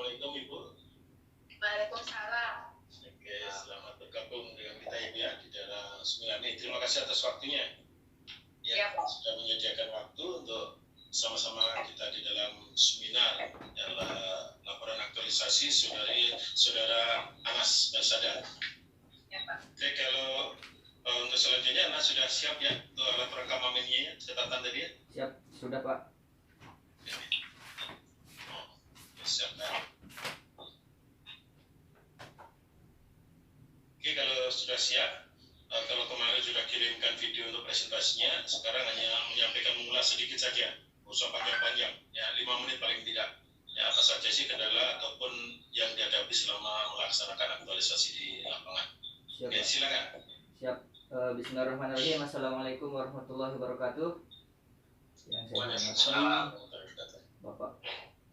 Assalamualaikum Ibu. Waalaikumsalam. Oke, selamat bergabung dengan kita Ibu ya di dalam seminar ini. Terima kasih atas waktunya. Ya, sudah menyediakan waktu untuk sama-sama kita di dalam seminar dalam laporan aktualisasi saudara Anas Basada. Ya, Pak. Oke, kalau untuk selanjutnya Anas sudah siap ya untuk alat perekam aminnya, catatan tadi ya? Siap, sudah Pak. Siap kan? Oke, kalau sudah siap, kalau kemarin sudah kirimkan video untuk presentasinya, sekarang hanya menyampaikan mengulas sedikit saja, usah panjang-panjang, ya 5 menit paling tidak. Ya apa saja sih kendala ataupun yang dihadapi selama melaksanakan aktualisasi di lapangan. Siap. Oke, silakan. Siap. Bismillahirrahmanirrahim. Assalamualaikum warahmatullahi wabarakatuh. Yang saya hormati Bapak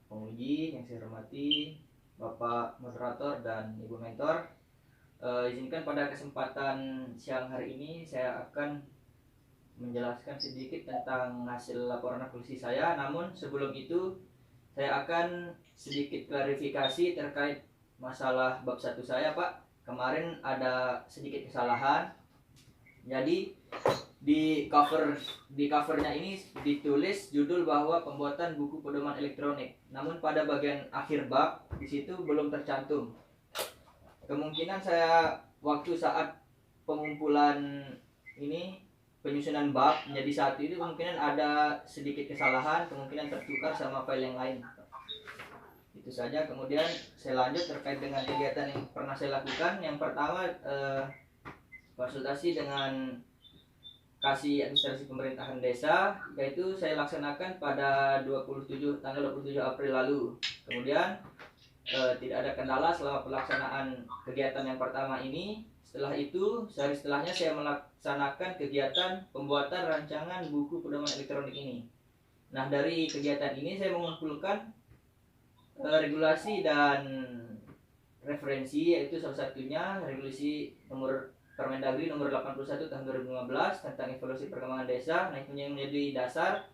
penguji, yang saya hormati Bapak moderator dan Ibu mentor. Izinkan pada kesempatan siang hari ini saya akan menjelaskan sedikit tentang hasil laporan aktualisasi saya. Namun sebelum itu saya akan sedikit klarifikasi terkait masalah bab 1 saya, Pak. Kemarin ada sedikit kesalahan. Jadi di covernya ini ditulis judul bahwa pembuatan buku pedoman elektronik. Namun pada bagian akhir bab di situ belum tercantum. Kemungkinan saya waktu saat pengumpulan ini penyusunan bab menjadi satu itu kemungkinan ada sedikit kesalahan, kemungkinan tertukar sama file yang lain. Itu saja. Kemudian saya lanjut terkait dengan kegiatan yang pernah saya lakukan. Yang pertama konsultasi dengan Kasih Administrasi Pemerintahan Desa, yaitu saya laksanakan pada tanggal 27 April lalu. Kemudian tidak ada kendala selama pelaksanaan kegiatan yang pertama ini. Setelah itu, sehari setelahnya saya melaksanakan kegiatan pembuatan rancangan buku pedoman elektronik ini. Nah, dari kegiatan ini saya mengumpulkan regulasi dan referensi, yaitu salah satunya regulasi nomor Permendagri nomor 81 tahun 2015 tentang evaluasi perkembangan desa. Nah, itu yang menjadi dasar.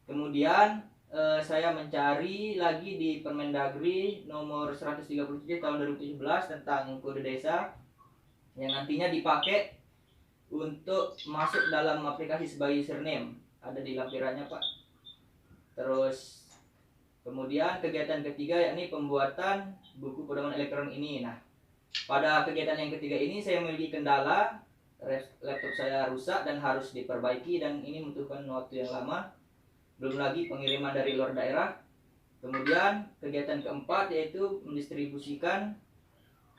Kemudian saya mencari lagi di Permendagri nomor 137 tahun 2017 tentang kode desa yang nantinya dipakai untuk masuk dalam aplikasi sebagai username. Ada di lampirannya, Pak. Terus kemudian kegiatan ketiga yakni pembuatan buku pedoman elektronik ini. Nah, pada kegiatan yang ketiga ini saya memiliki kendala, laptop saya rusak dan harus diperbaiki dan ini membutuhkan waktu yang lama. Belum lagi pengiriman dari luar daerah. Kemudian kegiatan keempat yaitu mendistribusikan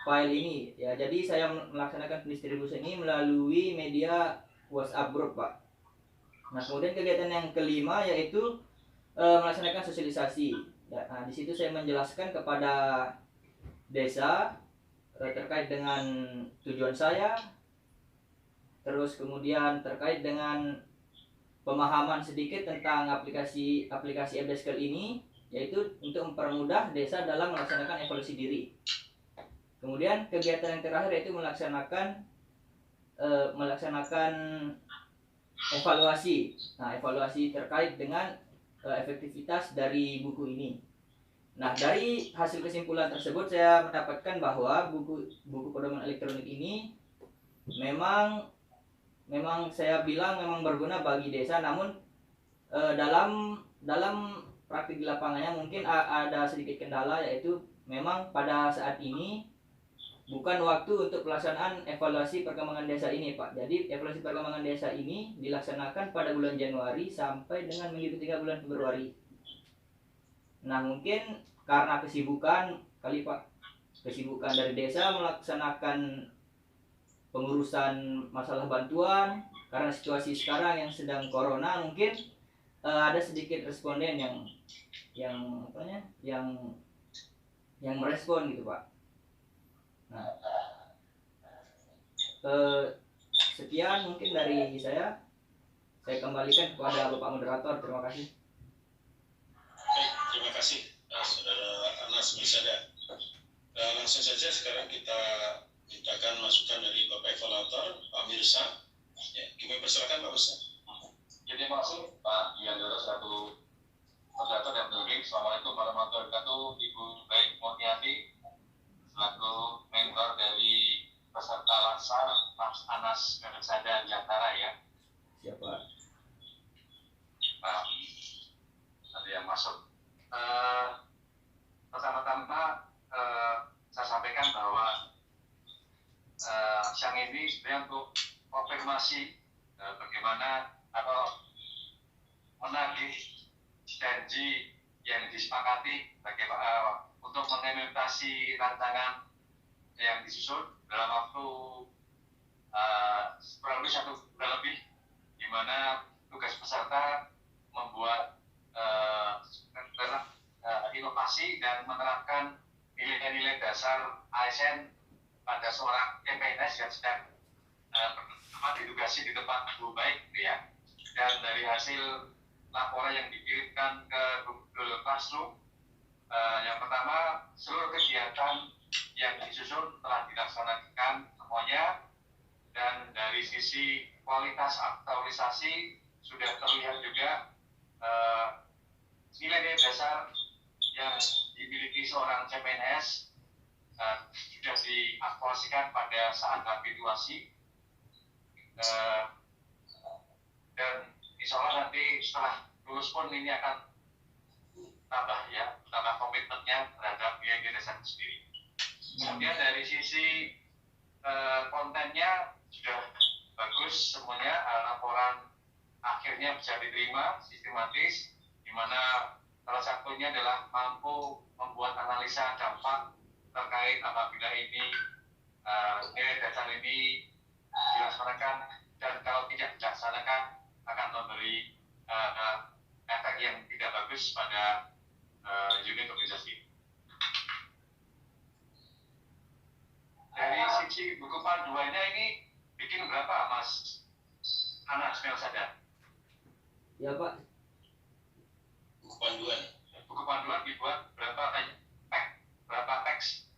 file ini. Ya, jadi saya melaksanakan pendistribusian ini melalui media WhatsApp group, Pak. Nah, kemudian kegiatan yang kelima yaitu melaksanakan sosialisasi. Ya, nah, di situ saya menjelaskan kepada desa terkait dengan tujuan saya, terus kemudian terkait dengan pemahaman sedikit tentang aplikasi FDSKL ini, yaitu untuk mempermudah desa dalam melaksanakan evaluasi diri. Kemudian kegiatan yang terakhir yaitu melaksanakan evaluasi. Nah, evaluasi terkait dengan efektivitas dari buku ini. Nah, dari hasil kesimpulan tersebut saya mendapatkan bahwa buku pedoman elektronik ini memang saya bilang memang berguna bagi desa, namun dalam praktik di lapangannya mungkin ada sedikit kendala, yaitu memang pada saat ini bukan waktu untuk pelaksanaan evaluasi perkembangan desa ini, Pak. Jadi evaluasi perkembangan desa ini dilaksanakan pada bulan Januari sampai dengan minggu ketiga bulan Februari. Nah, mungkin karena kesibukan kali, Pak, kesibukan dari desa melaksanakan pengurusan masalah bantuan karena situasi sekarang yang sedang corona, mungkin ada sedikit responden yang merespon gitu, Pak. Nah, sekian mungkin dari saya kembalikan kepada Bapak Moderator. Terima kasih. Baik, terima kasih Saudara Anas Basada. Langsung saja sekarang kita mintakan masukan dari Bapak Evaluator, Pak Mirsa. Ya, kami persilakan Pak Mirsa. Jadi maksud Pak Yandoro selaku moderator dan penyidik. Assalamualaikum warahmatullahi wabarakatuh. Ibu baik Monia Mas Mersada Diantara ya. Siapa? Pak, ada yang masuk. Pertama-tama saya sampaikan bahwa siang ini sebenarnya untuk konfirmasi bagaimana atau menagih janji yang disepakati bagaimana untuk mengimplementasi rancangan yang disusun dalam waktu kurang lebih 1 bulan lebih, di mana tugas peserta membuat inovasi dan menerapkan nilai-nilai dasar ASN pada seorang CPNS yang sedang ditugasi di tempat guru baik, gitu ya. Dan dari hasil laporan yang dikirimkan ke Google Classroom, yang pertama, seluruh kegiatan yang disusun telah dilaksanakan semuanya, dan dari sisi kualitas aktualisasi sudah terlihat juga nilai-nilai dasar yang dimiliki seorang CPNS sudah diaktualisasikan pada saat habituasi, dan insya Allah nanti setelah lulus pun ini akan tambah komitmennya terhadap nilai-nilai dasar sendiri. Kemudian dari sisi kontennya sudah bagus semuanya, laporan akhirnya bisa diterima sistematis, di mana salah satunya adalah mampu membuat analisa dampak terkait apabila ini nilai dasar ini dilaksanakan, dan kalau tidak dilaksanakan akan memberi efek yang tidak bagus pada unit organisasi. Dari sisi buku panduannya ini bikin berapa, Mas Anas Mersada? Ya Pak. Buku panduan dibuat berapa teks?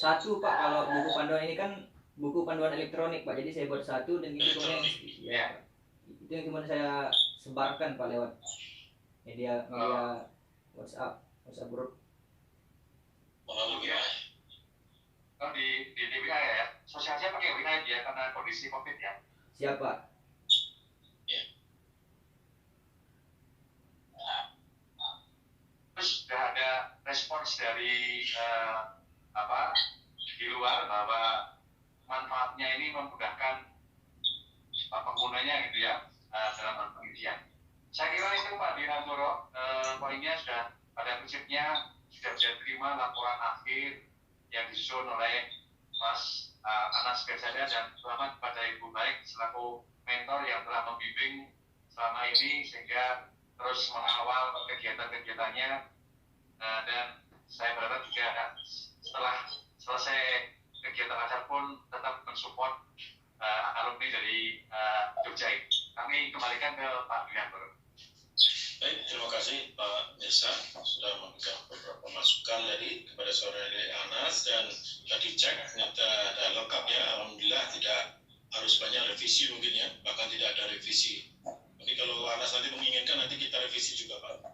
1 Pak, kalau buku panduan ini kan buku panduan elektronik Pak, jadi saya buat 1 dan ini kemudian ya, itu yang kemudian saya sebarkan Pak lewat media WhatsApp group. Melalui WA. Oh, di WA ya? Sosialisasi pakai WA ya, karena kondisi COVID ya? Siapa? Terus sudah ada respons dari di luar bahwa manfaatnya ini memudahkan penggunanya gitu ya, dalam penelitian. Saya kira itu Pak Dirangoro, poinnya sudah pada prinsipnya sudah bisa terima laporan akhir yang disusun oleh Mas Anas Mersada, dan selamat kepada Ibu Baik selaku mentor yang telah membimbing selama ini sehingga terus mengawal kegiatan-kegiatannya, dan saya berharap juga setelah selesai kegiatan acara pun tetap mensupport alumni dari Jogja. Kami kembalikan ke Pak Dirangoro. Baik, terima kasih Pak Mirsa sudah memberikan beberapa masukan tadi kepada saudara Anas, dan tadi cek ternyata ada lengkap ya, alhamdulillah, tidak harus banyak revisi mungkin ya, bahkan tidak ada revisi. Tapi kalau Anas nanti menginginkan, nanti kita revisi juga Pak.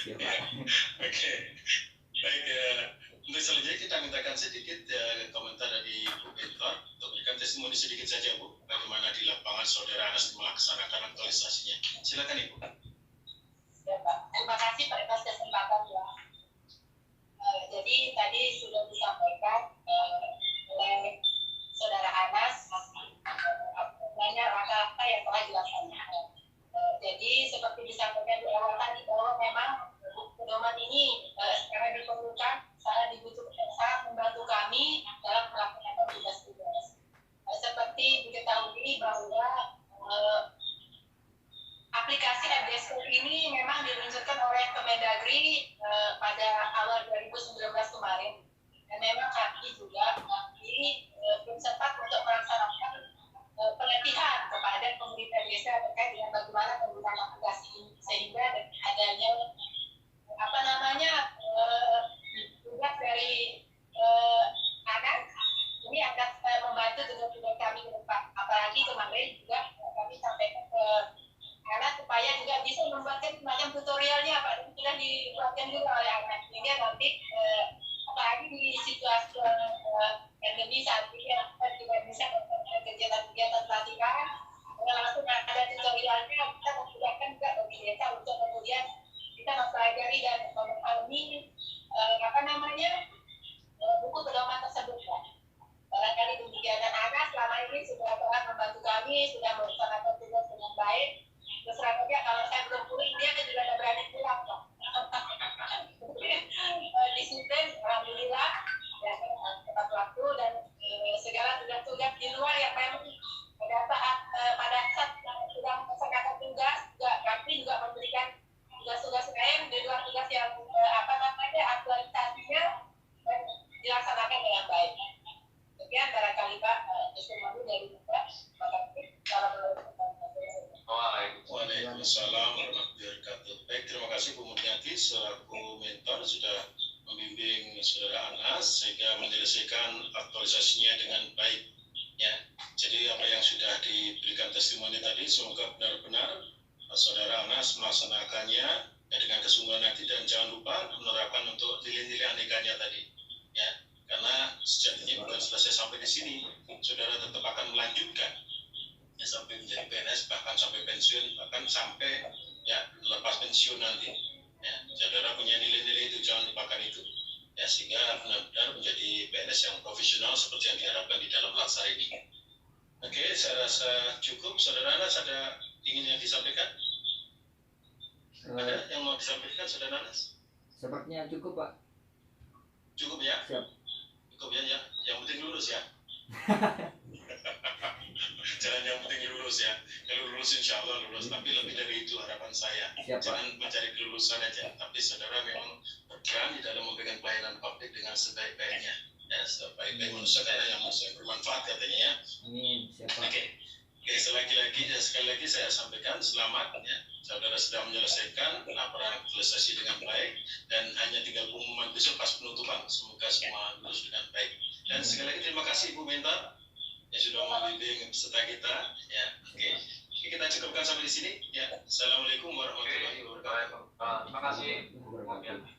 Ya, Oke. Baik, untuk selanjutnya kita mintakan sedikit komentar dari Bu Bentor untuk memberikan testimoni sedikit saja Bu, bagaimana di lapangan saudara Anas melaksanakan aktualisasinya. Silakan Ibu. Ya Pak, terima kasih Pak atas kesempatan ya. Jadi tadi sudah disampaikan oleh saudara Anas rata-rata yang telah dilaksanakan. Jadi seperti disampaikan di awal tadi bahwa memang pedoman ini sekarang diperlukan, sangat dibutuhkan, sangat membantu kami dalam melaksanakan tugas-tugas. Seperti diketahui bahwa aplikasi MDSK ini memang diluncurkan oleh Kemendagri pada awal 2019 kemarin, dan memang kami juga belum sempat untuk melaksanakan pelatihan kepada pemerintah desa terkait dengan bagaimana penggunaan aplikasi ini, sehingga adanya tugas dari anak ini akan membantu tugas kami ke depan. Apalagi kemarin juga kami sampaikan ke anak supaya juga bisa membuatkan semacam tutorialnya Pak, itu sudah dibuatkan juga oleh anak, sehingga nanti apalagi di situasi pandemi saat ini anak juga bisa melakukan kegiatan-kegiatan pelatihan. Langsung ada tutorialnya, kita memudahkan juga bagi desa untuk kemudian kita mempelajari dan memahami buku pedoman tersebut. Barangkali demikian, dan Ana selama ini sudah telah membantu kami, sudah melaksanakan tugas dengan baik. Terus terangnya kalau saya belum pulang, dia kan juga tidak berani pulang kok. Disiplin, alhamdulillah, ya, tepat waktu dan segala tugas-tugas di luar yang memang pada saat sudah melaksanakan tugas, kami juga memberikan tugas-tugas lain di luar tugas yang aktualisasinya dan dilaksanakan dengan baik. Sekian barangkali Pak, Ismail dari Bapak. Waalaikumsalam warahmatullahi wabarakatuh. Baik, terima kasih Bu Murniati selaku mentor sudah membimbing Saudara Anas sehingga menyelesaikan aktualisasinya dengan baik. Ya, jadi apa yang sudah diberikan testimoni tadi semoga benar-benar Saudara Anas melaksanakannya ya, dengan kesungguhan hati dan jangan lupa menerapkan untuk nilai-nilai anekanya tadi. Ya, karena sejatinya bukan selesai sampai di sini, saudara tetap akan melanjutkan ya, sampai menjadi PNS, bahkan sampai pensiun, bahkan sampai ya lepas pensiun nanti. Ya, saudara punya nilai-nilai itu, jangan lupakan itu. Ya, sehingga benar-benar menjadi PNS yang profesional seperti yang diharapkan di dalam laksar ini. Oke, saya rasa cukup. Saudara Anas ada ingin yang disampaikan? Ada yang mau disampaikan, Saudara Anas? Sepertinya cukup, Pak. Cukup ya? Siap. Cukup ya, ya. Yang penting lulus ya. Jangan yang penting lulus ya. Kalau lulus insya Allah lulus, tapi lebih dari itu harapan saya. Siap, Pak. Jangan mencari kelulusan aja, tapi saudara memang berperan di dalam memberikan pelayanan publik dengan sebaik-baiknya. Ya, sebaik-baik manusia karena yang manusia bermanfaat katanya ya. Amin. Siap, Pak. Oke, sekali lagi saya sampaikan selamat ya. Saudara sudah menyelesaikan laporan aktualisasi dengan baik dan hanya tinggal pengumuman besok pas penutupan. Semoga semua lulus dengan baik. Dan sekali lagi terima kasih Ibu Mentor yang sudah membimbing peserta kita. Ya, oke. Kita cukupkan sampai di sini. Ya, assalamualaikum warahmatullahi wabarakatuh. Terima kasih.